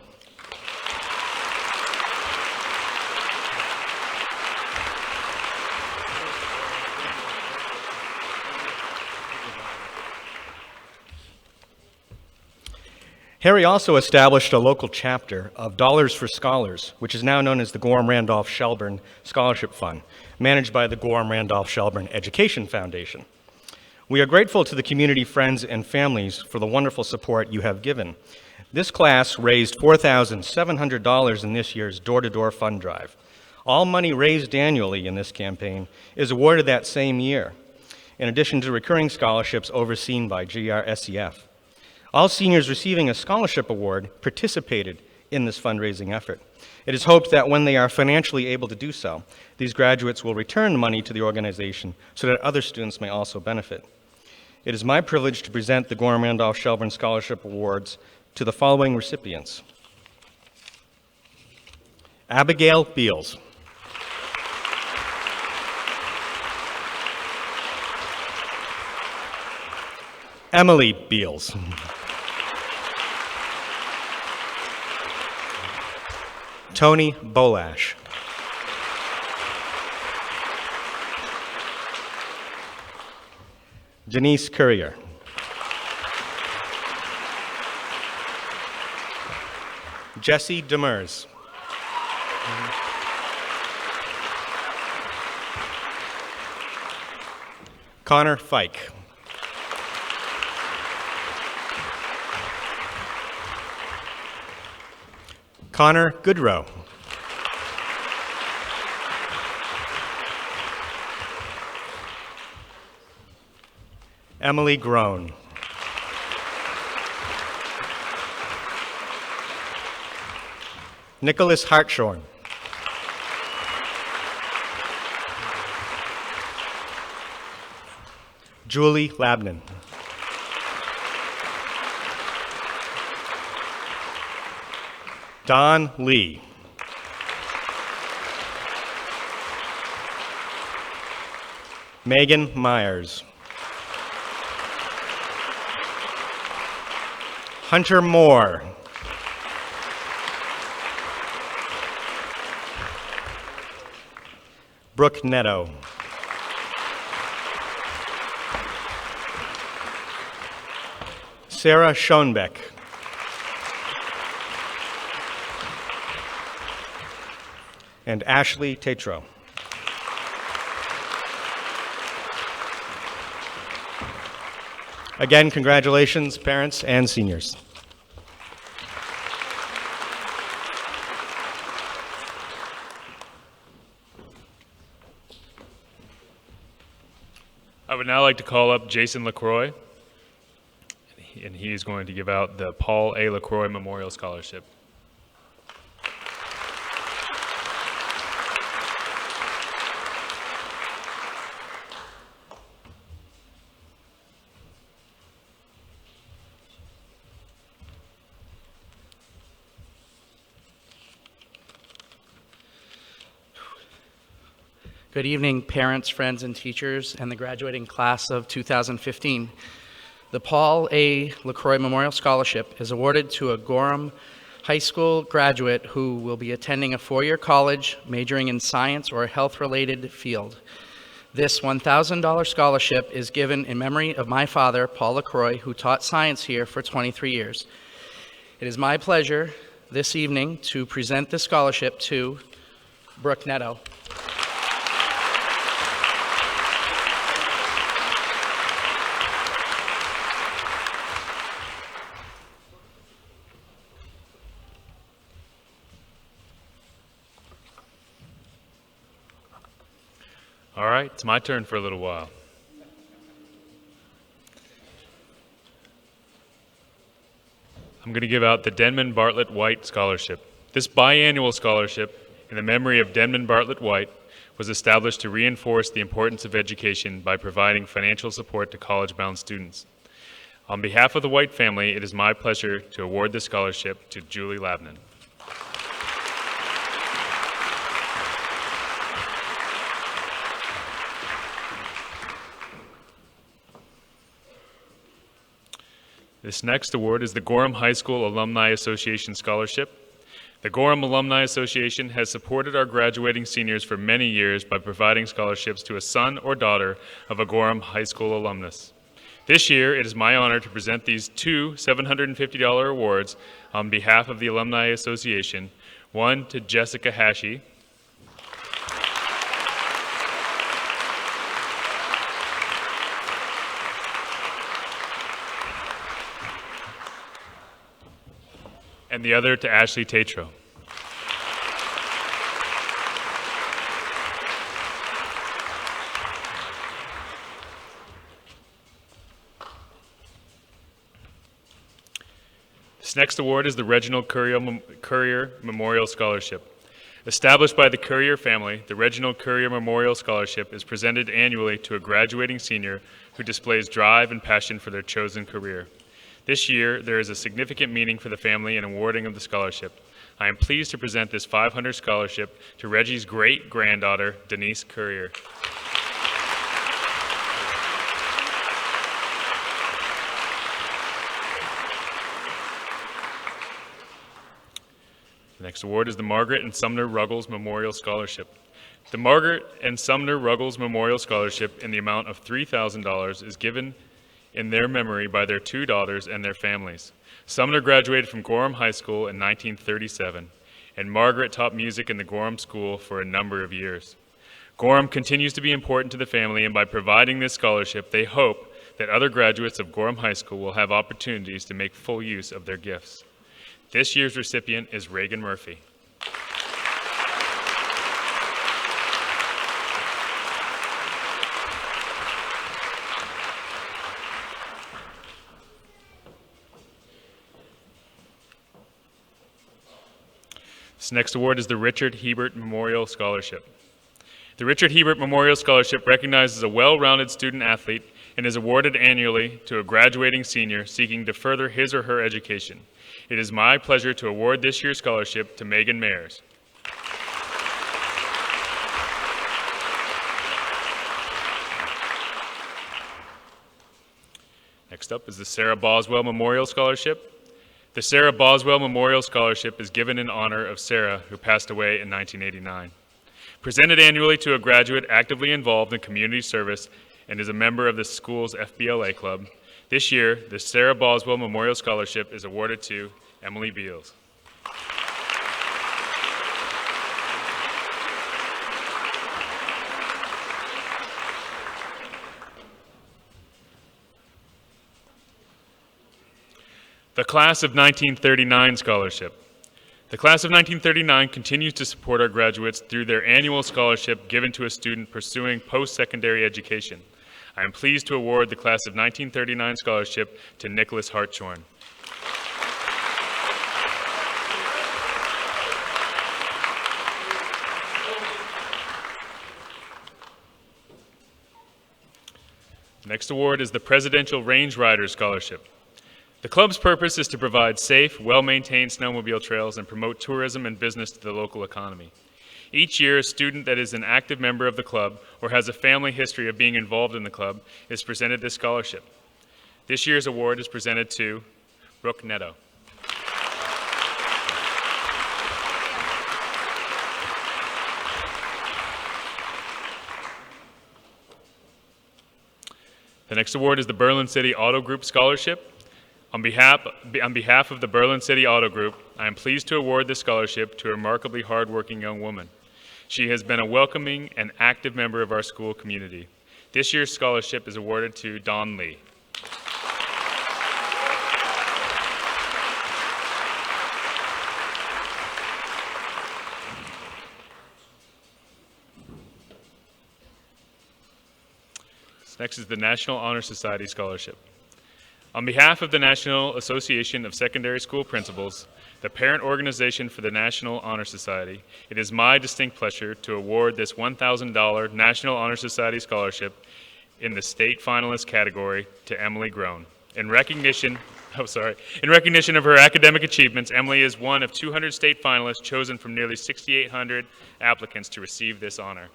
Harry also established a local chapter of Dollars for Scholars, which is now known as the Gorham Randolph Shelburne Scholarship Fund, managed by the Gorham Randolph Shelburne Education Foundation. We are grateful to the community, friends, and families for the wonderful support you have given. This class raised $4,700 in this year's door-to-door fund drive. All money raised annually in this campaign is awarded that same year, in addition to recurring scholarships overseen by GRSEF. All seniors receiving a scholarship award participated in this fundraising effort. It is hoped that when they are financially able to do so, these graduates will return money to the organization so that other students may also benefit. It is my privilege to present the Gorham Randolph Shelburne Scholarship Awards to the following recipients. Abigail Beals. Emily Beals. Tony Bolash. Denise Courier. Jesse Demers. Connor Fike. Connor Goodrow. Emily Groan. Nicholas Hartshorn. Julie Labnan. Don Lee. Megan Myers. Hunter Moore. Brooke Netto. Sarah Schoenbeck. And Ashley Tatro. Again, congratulations, parents and seniors. I would now like to call up Jason LaCroix, and he is going to give out the Paul A. LaCroix Memorial Scholarship. Good evening, parents, friends, and teachers, and the graduating class of 2015. The Paul A. LaCroix Memorial Scholarship is awarded to a Gorham High School graduate who will be attending a four-year college majoring in science or a health-related field. This $1,000 scholarship is given in memory of my father, Paul LaCroix, who taught science here for 23 years. It is my pleasure this evening to present this scholarship to Brooke Netto. All right, it's my turn for a little while. I'm going to give out the Denman Bartlett White Scholarship. This biannual scholarship, in the memory of Denman Bartlett White, was established to reinforce the importance of education by providing financial support to college-bound students. On behalf of the White family, it is my pleasure to award this scholarship to Julie Labnan. This next award is the Gorham High School Alumni Association Scholarship. The Gorham Alumni Association has supported our graduating seniors for many years by providing scholarships to a son or daughter of a Gorham High School alumnus. This year, it is my honor to present these two $750 awards on behalf of the Alumni Association, one to Jessica Hashi, and the other to Ashley Tatro. This next award is the Reginald Currier Memorial Scholarship. Established by the Currier family, the Reginald Currier Memorial Scholarship is presented annually to a graduating senior who displays drive and passion for their chosen career. This year, there is a significant meaning for the family in awarding of the scholarship. I am pleased to present this $500 scholarship to Reggie's great-granddaughter, Denise Currier. The next award is the Margaret and Sumner Ruggles Memorial Scholarship. The Margaret and Sumner Ruggles Memorial Scholarship in the amount of $3,000 is given in their memory by their two daughters and their families. Sumner graduated from Gorham High School in 1937, and Margaret taught music in the Gorham School for a number of years. Gorham continues to be important to the family, and by providing this scholarship, they hope that other graduates of Gorham High School will have opportunities to make full use of their gifts. This year's recipient is Reagan Murphy. This next award is the Richard Hebert Memorial Scholarship. The Richard Hebert Memorial Scholarship recognizes a well-rounded student athlete and is awarded annually to a graduating senior seeking to further his or her education. It is my pleasure to award this year's scholarship to Megan Mayers. Next up is the Sarah Boswell Memorial Scholarship. The Sarah Boswell Memorial Scholarship is given in honor of Sarah, who passed away in 1989. Presented annually to a graduate actively involved in community service and is a member of the school's FBLA club. This year, the Sarah Boswell Memorial Scholarship is awarded to Emily Beals. The Class of 1939 Scholarship. The Class of 1939 continues to support our graduates through their annual scholarship given to a student pursuing post-secondary education. I am pleased to award the Class of 1939 Scholarship to Nicholas Hartshorn. The next award is the Presidential Range Rider Scholarship. The club's purpose is to provide safe, well-maintained snowmobile trails and promote tourism and business to the local economy. Each year, a student that is an active member of the club or has a family history of being involved in the club is presented this scholarship. This year's award is presented to Brooke Netto. The next award is the Berlin City Auto Group Scholarship. On behalf of the Berlin City Auto Group, I am pleased to award this scholarship to a remarkably hardworking young woman. She has been a welcoming and active member of our school community. This year's scholarship is awarded to Dawn Lee. Next is the National Honor Society Scholarship. On behalf of the National Association of Secondary School Principals, the parent organization for the National Honor Society, it is my distinct pleasure to award this $1,000 National Honor Society Scholarship in the state finalist category to Emily Groen. In recognition of her academic achievements, Emily is one of 200 state finalists chosen from nearly 6,800 applicants to receive this honor.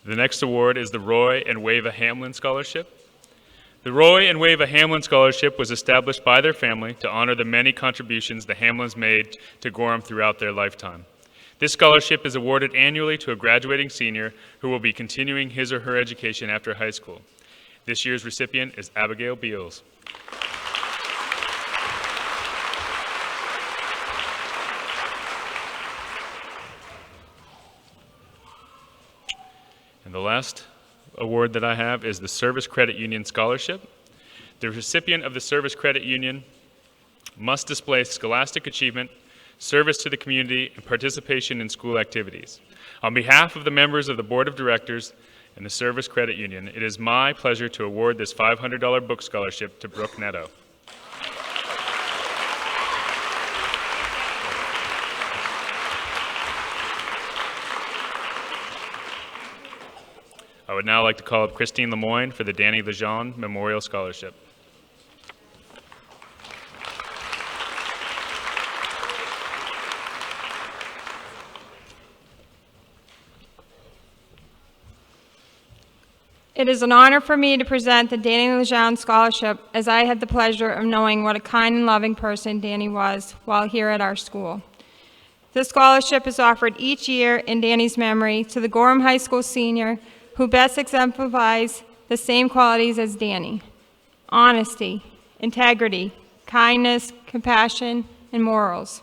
The next award is the Roy and Wava Hamlin Scholarship. The Roy and Wava Hamlin Scholarship was established by their family to honor the many contributions the Hamlins made to Gorham throughout their lifetime. This scholarship is awarded annually to a graduating senior who will be continuing his or her education after high school. This year's recipient is Abigail Beals. And the last award that I have is the Service Credit Union Scholarship. The recipient of the Service Credit Union must display scholastic achievement, service to the community, and participation in school activities. On behalf of the members of the Board of Directors and the Service Credit Union, it is my pleasure to award this $500 book scholarship to Brooke Netto. I would now like to call up Christine Lemoyne for the Danny Lejeune Memorial Scholarship. It is an honor for me to present the Danny Lejeune Scholarship, as I had the pleasure of knowing what a kind and loving person Danny was while here at our school. This scholarship is offered each year in Danny's memory to the Gorham High School senior who best exemplifies the same qualities as Danny: honesty, integrity, kindness, compassion, and morals.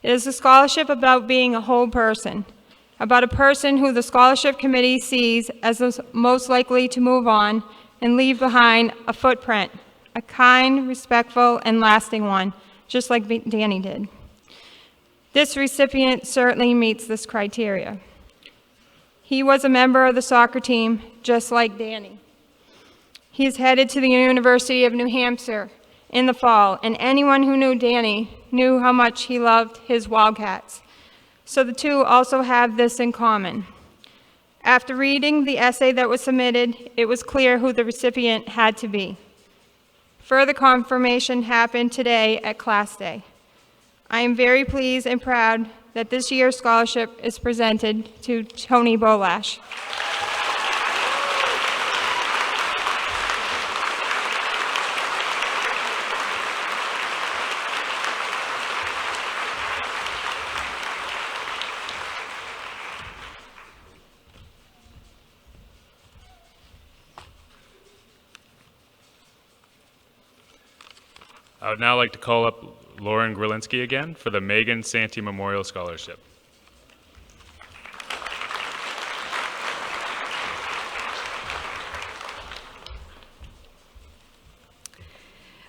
It is a scholarship about being a whole person, about a person who the scholarship committee sees as the most likely to move on and leave behind a footprint, a kind, respectful, and lasting one, just like Danny did. This recipient certainly meets this criteria. He was a member of the soccer team, just like Danny. He is headed to the University of New Hampshire in the fall, and anyone who knew Danny knew how much he loved his Wildcats. So the two also have this in common. After reading the essay that was submitted, it was clear who the recipient had to be. Further confirmation happened today at Class Day. I am very pleased and proud that this year's scholarship is presented to Tony Bolash. I would now like to call up Lauren Grilinsky again for the Megan Santee Memorial Scholarship.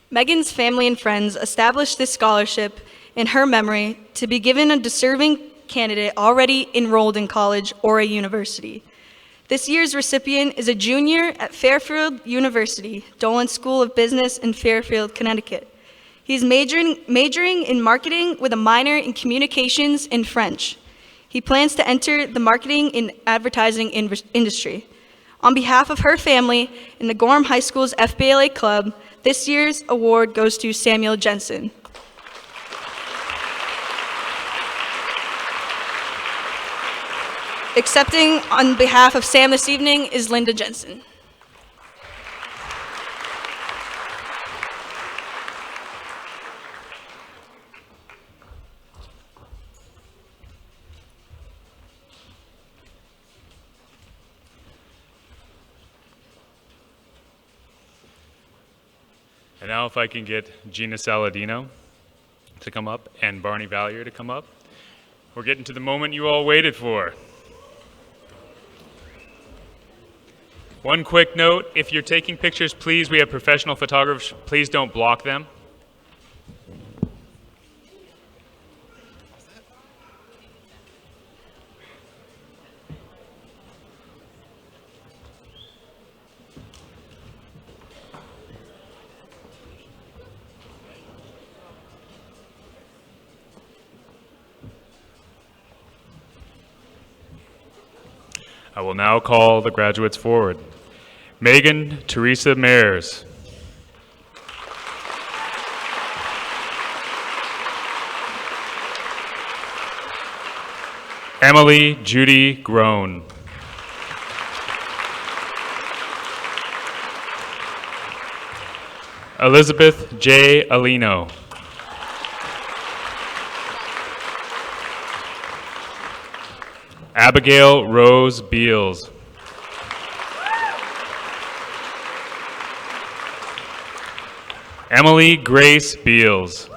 Megan's family and friends established this scholarship in her memory to be given a deserving candidate already enrolled in college or a university. This year's recipient is a junior at Fairfield University, Dolan School of Business in Fairfield, Connecticut. He's majoring in marketing with a minor in communications and French. He plans to enter the marketing and advertising industry. On behalf of her family and the Gorham High School's FBLA club, this year's award goes to Samuel Jensen. Accepting on behalf of Sam this evening is Linda Jensen. And now if I can get Gina Saladino to come up and Barney Valier to come up. We're getting to the moment you all waited for. One quick note, if you're taking pictures, please, we have professional photographers, please don't block them. I will now call the graduates forward. Megan Teresa Mayers. Emily Judy Groan. Elizabeth J. Alino. Abigail Rose Beals. Emily Grace Beals.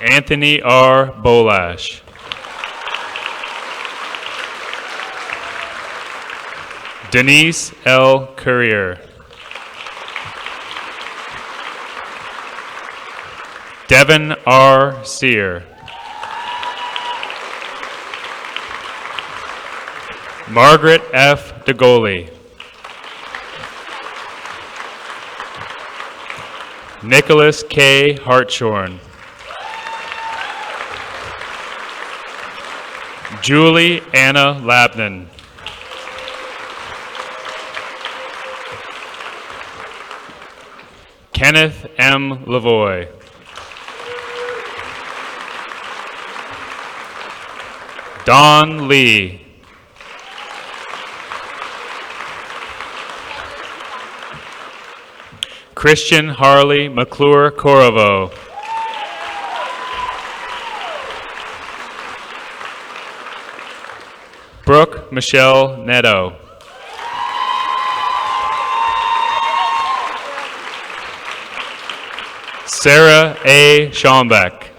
Anthony R. Bolash. Denise L. Courier. Devin R. Sear. Margaret F. DeGoli. Nicholas K. Hartshorn. Julie Anna Labnan. Kenneth M. Lavoie. Don Lee. Christian Harley McClure Corriveau. Brooke Michelle Netto. Sarah A. Schombeck.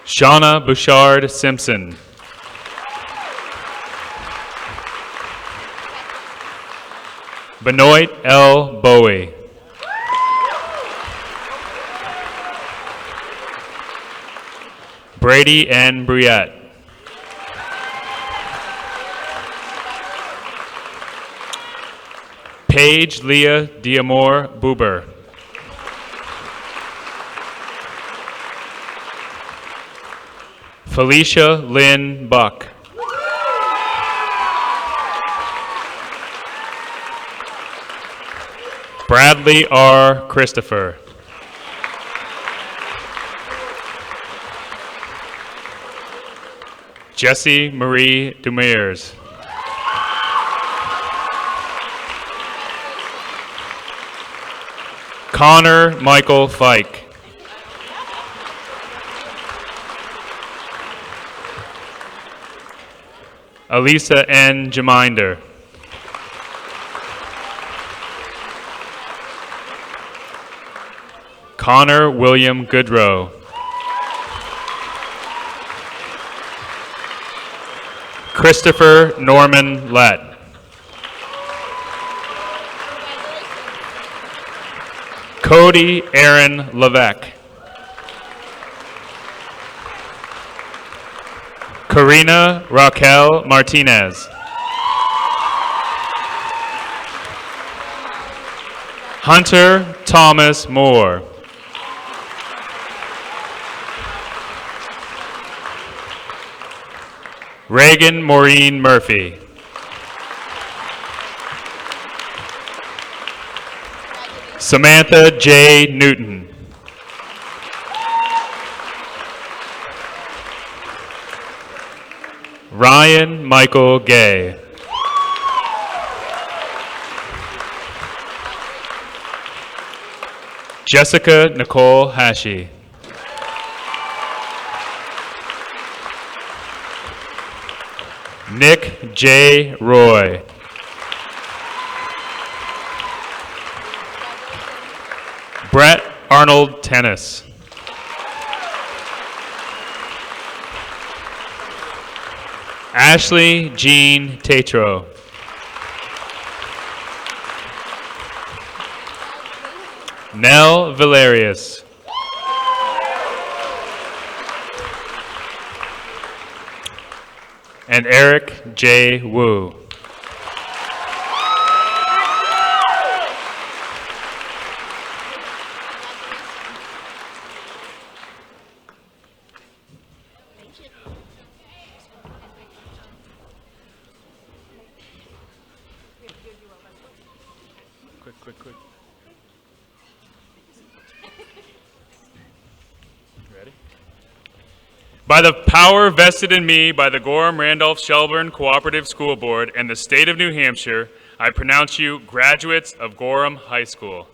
Shauna Bouchard Simpson. Benoit L. Bowie. Brady N. Briette. Paige Leah Diamore Buber. Felicia Lynn Buck. Bradley R. Christopher. Jessie Marie Demers. Connor Michael Fike. Elisa N. Jaminder. Connor William Goodrow. Christopher Norman Lett. Cody Aaron Levesque. Karina Raquel Martinez. Hunter Thomas Moore. Reagan Maureen Murphy. Samantha J. Newton. Ryan Michael Gay. Jessica Nicole Hashi. Nick J. Roy. Brett Arnold Tennis. Ashley Jean Tatro. Nell Valerius. And Eric J. Wu. Quick. Ready? By the power vested in me by the Gorham-Randolph-Shelburne Cooperative School Board and the State of New Hampshire, I pronounce you graduates of Gorham High School.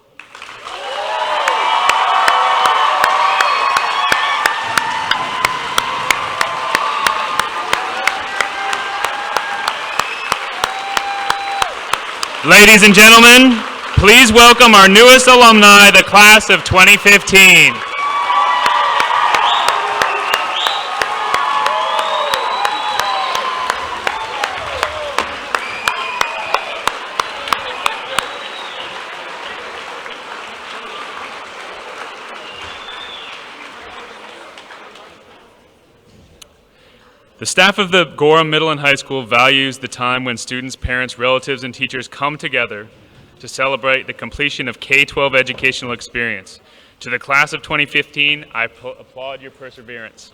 Ladies and gentlemen, please welcome our newest alumni, the class of 2015. The staff of the Gorham Middle and High School values the time when students, parents, relatives, and teachers come together to celebrate the completion of K-12 educational experience. To the class of 2015, I applaud your perseverance.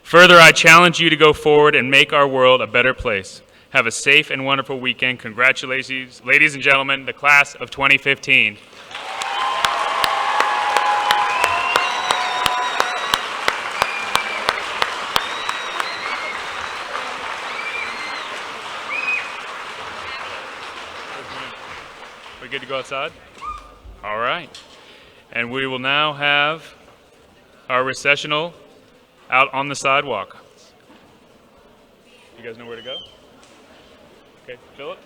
Further, I challenge you to go forward and make our world a better place. Have a safe and wonderful weekend. Congratulations, ladies and gentlemen, the class of 2015. We good to go outside? All right. And we will now have our recessional out on the sidewalk. You guys know where to go? Okay, Philip?